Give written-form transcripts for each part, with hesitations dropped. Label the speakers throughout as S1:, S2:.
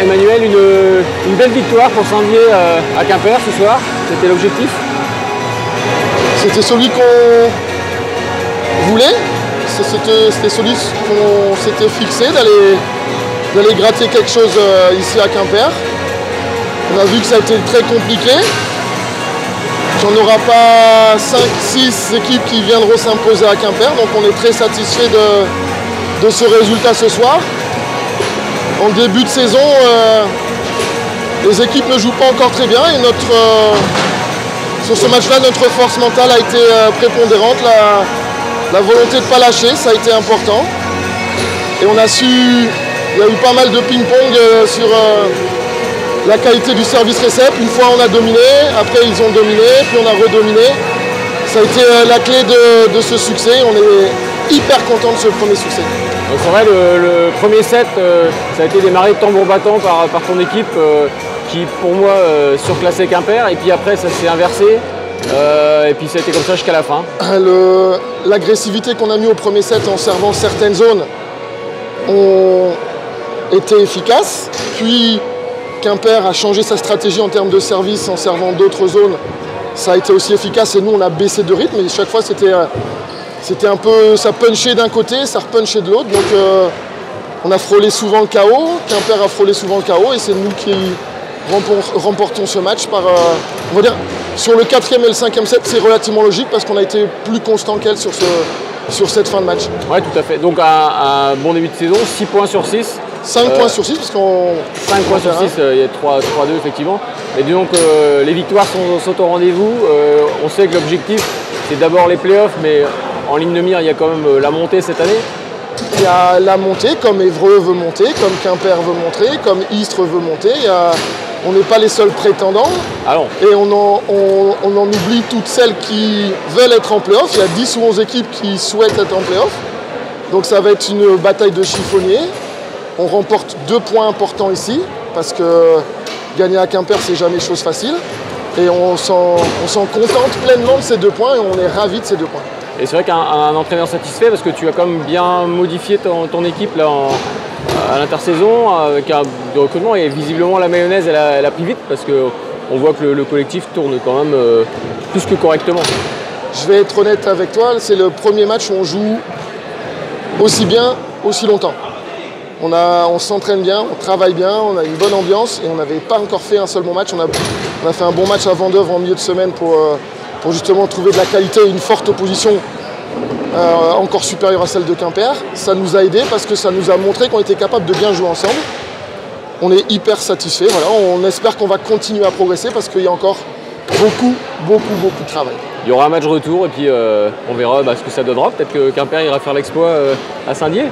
S1: Emmanuel, une belle victoire pour Saint-Dié à Quimper ce soir, c'était l'objectif?
S2: C'était celui qu'on voulait, c'était celui qu'on s'était fixé, d'aller gratter quelque chose ici à Quimper. On a vu que ça a été très compliqué, qu'il n'y en aura pas 5-6 équipes qui viendront s'imposer à Quimper, donc on est très satisfait de ce résultat ce soir. En début de saison, les équipes ne jouent pas encore très bien et sur ce match-là, notre force mentale a été prépondérante. La volonté de ne pas lâcher, ça a été important. Et on a su, il y a eu pas mal de ping-pong sur la qualité du service récep. Une fois on a dominé, après ils ont dominé, puis on a redominé. Ça a été la clé de ce succès. On est hyper content de ce premier succès.
S1: Donc c'est vrai, le premier set, ça a été démarré tambour battant par ton équipe qui, pour moi, surclassait Quimper. Et puis après, ça s'est inversé. Et puis ça a été comme ça jusqu'à la fin.
S2: L'agressivité qu'on a mis au premier set en servant certaines zones ont été efficaces. Puis Quimper a changé sa stratégie en termes de service en servant d'autres zones. Ça a été aussi efficace et nous, on a baissé de rythme. Et chaque fois, c'était un peu, ça punchait d'un côté, ça repunchait de l'autre. Donc on a frôlé souvent le chaos, Quimper a frôlé souvent le chaos et c'est nous qui remportons ce match par, on va dire, sur le 4e et le 5e set, c'est relativement logique parce qu'on a été plus constant qu'elle sur cette fin de match.
S1: Oui, tout à fait. Donc un bon début de saison, 6 points sur 6.
S2: 5 points sur 6 parce qu'on...
S1: 5 points sur 6, il y a 3-2 effectivement. Et donc les victoires sont au rendez-vous. On sait que l'objectif c'est d'abord les playoffs, mais en ligne de mire, il y a quand même la montée cette année.
S2: Il y a la montée, comme Évreux veut monter, comme Quimper veut monter, comme Istres veut monter. On n'est pas les seuls prétendants.
S1: Ah non.
S2: Et on en oublie toutes celles qui veulent être en play-off. Il y a 10 ou 11 équipes qui souhaitent être en play-off. Donc ça va être une bataille de chiffonniers. On remporte 2 points importants ici, parce que gagner à Quimper, c'est jamais chose facile. Et on s'en contente pleinement de ces 2 points et on est ravis de ces 2 points.
S1: Et c'est vrai qu'un entraîneur satisfait, parce que tu as quand même bien modifié ton équipe là, à l'intersaison, avec de recrutement, et visiblement la mayonnaise elle a pris vite, parce qu'on voit que le collectif tourne quand même plus que correctement.
S2: Je vais être honnête avec toi, c'est le premier match où on joue aussi bien, aussi longtemps. On s'entraîne bien, on travaille bien, on a une bonne ambiance et on n'avait pas encore fait un seul bon match. On a fait un bon match à Vendeuvre en milieu de semaine pour justement trouver de la qualité et une forte opposition encore supérieure à celle de Quimper. Ça nous a aidés parce que ça nous a montré qu'on était capable de bien jouer ensemble. On est hyper satisfait. Voilà. On espère qu'on va continuer à progresser parce qu'il y a encore beaucoup de travail.
S1: Il y aura un match retour et puis on verra ce que ça donnera. Peut-être que Quimper ira faire l'exploit à Saint-Dié.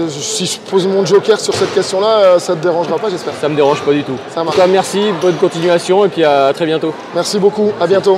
S2: Si je pose mon joker sur cette question-là, ça ne te dérangera pas, j'espère.
S1: Ça ne me dérange pas du tout.
S2: Ça marche.
S1: En tout cas, merci, bonne continuation et puis à très bientôt.
S2: Merci beaucoup, à bientôt.